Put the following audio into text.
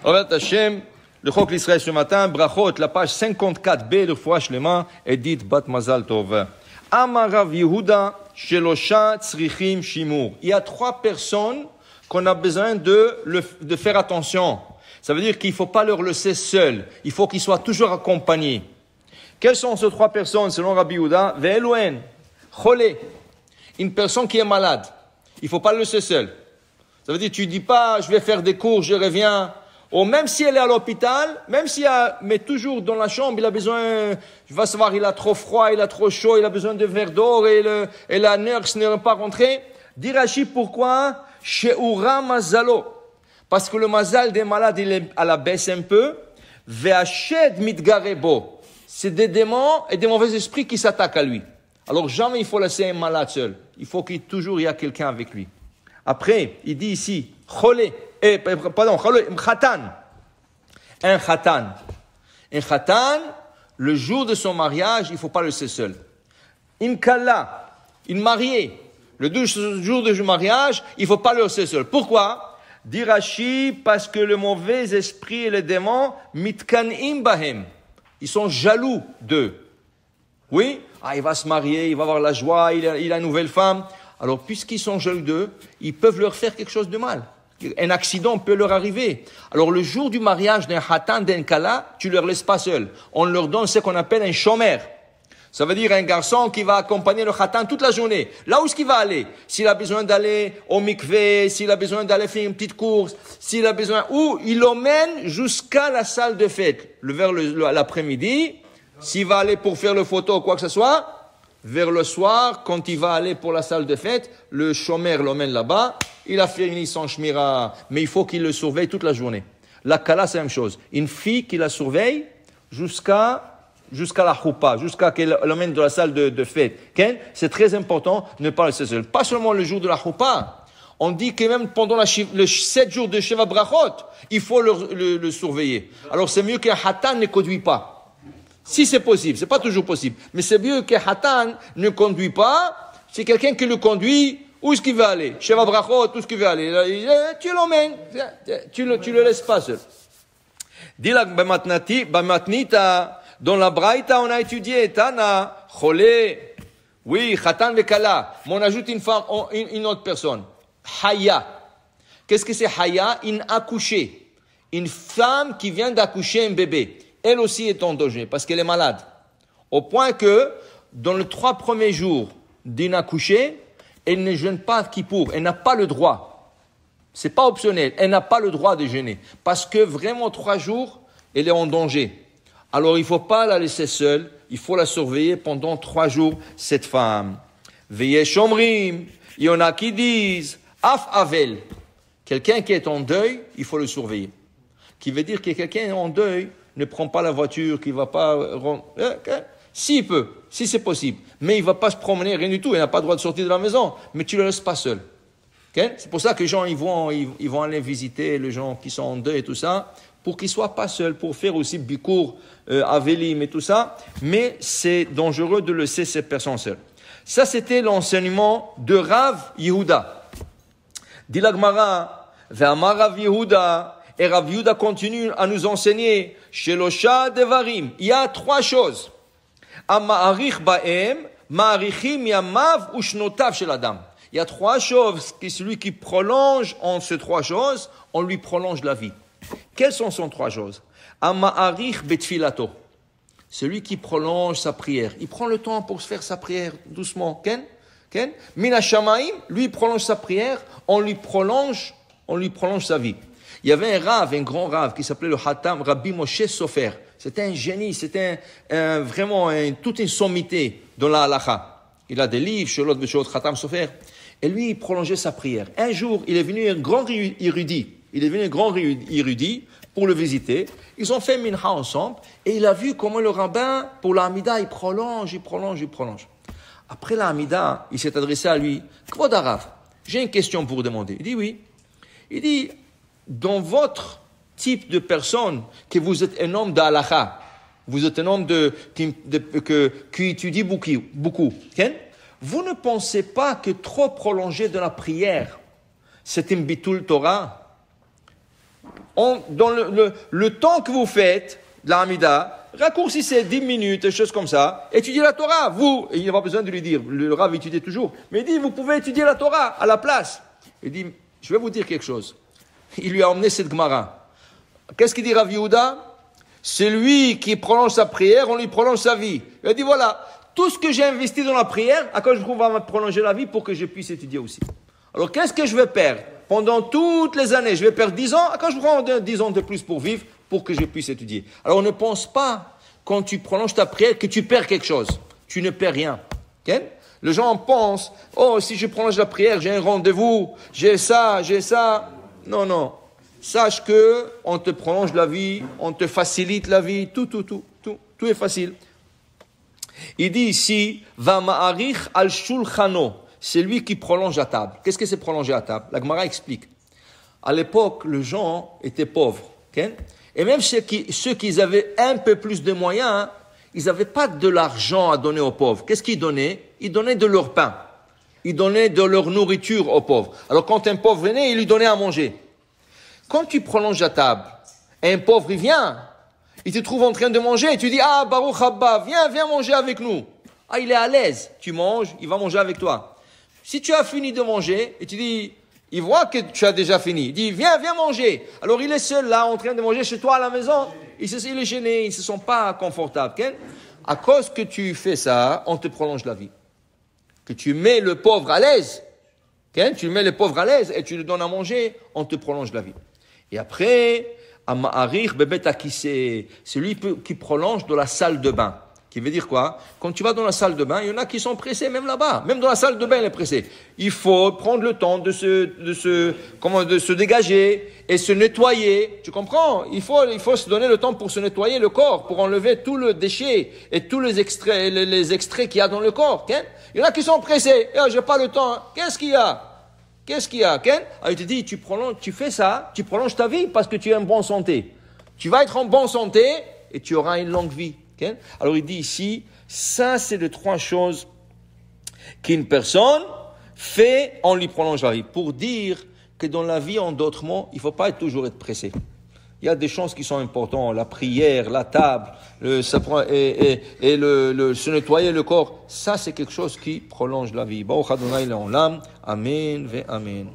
Orat Hashem, le Chok l'Israël ce matin, Brachot, la page 54b, le Fouach Lema, Edith Bat Mazal Tov. Amarav Yehuda, Shelosha Tzrichim Shimur. Il y a 3 personnes qu'on a besoin de faire attention. Ça veut dire qu'il ne faut pas leur laisser seuls. Il faut qu'ils soient toujours accompagnés. Quelles sont ces 3 personnes selon Rabbi Yehuda? Ve'eloen, Cholé, une personne qui est malade. Il ne faut pas le laisser seul. Ça veut dire tu ne dis pas je vais faire des cours, je reviens. Ou même si elle est à l'hôpital, même si mais toujours dans la chambre, il a besoin, je vais savoir, il a trop froid, il a trop chaud, il a besoin de verre d'or et la nurse n'est pas rentrée. Dit Rashi, pourquoi? She'ura mazalo. Parce que le mazal des malades, il est à la baisse un peu. Ve'ashed mitgarebo. C'est des démons et des mauvais esprits qui s'attaquent à lui. Alors jamais il faut laisser un malade seul. Il faut qu'il toujours y a quelqu'un avec lui. Après, il dit ici, cholé. Khatan. Un khatan. Un khatan, le jour de son mariage, il ne faut pas le laisser seul. Une kala, une mariée, le jour de mariage, il ne faut pas le laisser seul. Pourquoi? Dit Rashi, parce que le mauvais esprit et les démons, mitkan'im bahem, ils sont jaloux d'eux. Oui? Il va se marier, il va avoir la joie, il a une nouvelle femme. Alors, puisqu'ils sont jaloux d'eux, ils peuvent leur faire quelque chose de mal. Un accident peut leur arriver. Alors, le jour du mariage d'un khatan, d'un kala, tu leur laisses pas seuls. On leur donne ce qu'on appelle un shomer. Ça veut dire un garçon qui va accompagner le khatan toute la journée. Là où est-ce qu'il va aller? S'il a besoin d'aller au mikvé, s'il a besoin d'aller faire une petite course, s'il a besoin, ou il l'emmène jusqu'à la salle de fête. Vers l'après-midi, s'il va aller pour faire le photo ou quoi que ce soit, vers le soir, quand il va aller pour la salle de fête, le chômeur l'emmène là-bas, il a fini son shmira, mais il faut qu'il le surveille toute la journée. La kala, c'est la même chose. Une fille qui la surveille jusqu'à la choupa, jusqu'à qu'elle l'emmène dans la salle de fête. Okay? C'est très important de ne pas laisser seul. Pas seulement le jour de la choupa. On dit que même pendant les 7 jours de Sheva Brachot, il faut le surveiller. Alors c'est mieux qu'un hatan ne conduit pas. Si c'est possible, c'est pas toujours possible. Mais c'est mieux qu'un hatan ne conduit pas. C'est quelqu'un qui le conduit. Où est-ce qu'il veut aller? Sheva Brachot, où est-ce qu'il veut aller? Tu l'emmènes. Tu le laisses pas seul. Dis la Bamatnita, dans la Braïta, on a étudié Tana, Cholé, oui, Khatan Vekala. Mais on ajoute une femme, une autre personne. Haya. Qu'est-ce que c'est Haya? Une accouchée. Une femme qui vient d'accoucher un bébé. Elle aussi est en danger parce qu'elle est malade. Au point que, dans les 3 premiers jours d'une accouchée, elle ne jeûne pas Kippour. Elle n'a pas le droit. C'est pas optionnel. Elle n'a pas le droit de jeûner. Parce que vraiment 3 jours, elle est en danger. Alors il ne faut pas la laisser seule. Il faut la surveiller pendant 3 jours, cette femme. Veillez shomrim. Il y en a qui disent, af avel. Quelqu'un qui est en deuil, il faut le surveiller. Qui veut dire que quelqu'un est en deuil, ne prend pas la voiture, qu'il ne va pas... S'il peut, si c'est possible. Mais il ne va pas se promener, rien du tout. Il n'a pas le droit de sortir de la maison. Mais tu ne le laisses pas seul. Okay? C'est pour ça que les gens ils vont aller visiter les gens qui sont en deuil et tout ça, pour qu'ils ne soient pas seuls, pour faire aussi bikour, avelim et tout ça. Mais c'est dangereux de laisser ces personnes seules. Ça, c'était l'enseignement de Rav Yehuda. Dit la Gemara, Ve'amar Rav Yehuda. Et Rav Yehuda continue à nous enseigner, Shelosha Devarim, il y a 3 choses. Ama'arich ba'em, ma'arichim yamav ushnotav shel adam. Il y a 3 choses, que celui qui prolonge en ces 3 choses, on lui prolonge la vie. Quelles sont ces 3 choses? Ama'arich betfilato. Celui qui prolonge sa prière. Il prend le temps pour se faire sa prière doucement. Ken? Mina shamaim, lui prolonge sa prière, on lui prolonge sa vie. Il y avait un grand rave qui s'appelait le Hatam Rabbi Moshe Sofer. C'était un génie, c'était vraiment toute une sommité dans la halakha. Il a des livres, Sholot Veshot, Hatam Sofer. Et lui, il prolongeait sa prière. Un jour, il est venu un grand érudit. Pour le visiter. Ils ont fait minha ensemble. Et il a vu comment le rabbin, pour la Hamida, il prolonge. Après la Hamida, il s'est adressé à lui. Kvod Harav, j'ai une question pour vous demander. Il dit oui. Il dit, dans votre type de personne, que vous êtes un homme d'Halakha, vous êtes un homme qui étudie beaucoup, vous ne pensez pas que trop prolonger de la prière, c'est une bitul Torah? Dans le temps que vous faites de la Hamida, raccourcissez 10 minutes, des choses comme ça, étudiez la Torah, vous, et il n'y a pas besoin de lui dire, le Rav étudie toujours, mais il dit, vous pouvez étudier la Torah à la place. Il dit, je vais vous dire quelque chose. Il lui a emmené cette Gemara. Qu'est-ce qu'il dit Rav Yehuda? C'est lui qui prolonge sa prière, on lui prolonge sa vie. Il a dit, voilà, tout ce que j'ai investi dans la prière, à quoi je va me prolonger la vie pour que je puisse étudier aussi. Alors, qu'est-ce que je vais perdre? Pendant toutes les années, je vais perdre 10 ans, à quoi je prends 10 ans de plus pour vivre, pour que je puisse étudier. Alors, ne pense pas, quand tu prolonges ta prière, que tu perds quelque chose. Tu ne perds rien. Okay? Les gens pensent, oh, si je prolonge la prière, j'ai un rendez-vous, j'ai ça. Non, non. Sache que on te prolonge la vie, on te facilite la vie, tout est facile. Il dit ici, va ma'arich al shulchano, c'est lui qui prolonge la table. Qu'est-ce que c'est prolonger la table? La Gemara explique. À l'époque, les gens étaient pauvres, okay? Et même ceux qui avaient un peu plus de moyens, ils n'avaient pas de l'argent à donner aux pauvres. Qu'est-ce qu'ils donnaient? Ils donnaient de leur pain. Ils donnaient de leur nourriture aux pauvres. Alors quand un pauvre venait, ils lui donnaient à manger. Quand tu prolonges la table, un pauvre, il vient, il te trouve en train de manger, et tu dis, ah, Baruch Abba, viens manger avec nous. Ah, il est à l'aise. Tu manges, il va manger avec toi. Si tu as fini de manger, et tu dis, il voit que tu as déjà fini. Il dit, viens manger. Alors il est seul là, en train de manger chez toi à la maison. Il est gêné, il ne se sent pas confortable. Okay? À cause que tu fais ça, on te prolonge la vie. Que tu mets le pauvre à l'aise. Okay? Tu mets le pauvre à l'aise et tu lui donnes à manger, on te prolonge la vie. Et après, Ama'arich bebet akissé, c'est lui qui prolonge dans la salle de bain. Qui veut dire quoi? Quand tu vas dans la salle de bain, il y en a qui sont pressés, même là-bas. Même dans la salle de bain, il est pressé. Il faut prendre le temps de se dégager et se nettoyer. Tu comprends? Il faut se donner le temps pour se nettoyer le corps, pour enlever tout le déchet et tous les extraits qu'il y a dans le corps. Okay? Il y en a qui sont pressés. Eh, j'ai pas le temps. Qu'est-ce qu'il y a? Okay? Alors, il te dit, tu fais ça, tu prolonges ta vie parce que tu es en bonne santé. Tu vas être en bonne santé et tu auras une longue vie. Okay? Alors il dit ici, ça c'est les 3 choses qu'une personne fait, on lui prolonge la vie. Pour dire que dans la vie, en d'autres mots, il ne faut pas toujours être pressé. Il y a des choses qui sont importantes, la prière, la table, se nettoyer le corps. Ça c'est quelque chose qui prolonge la vie. Amen ve amen.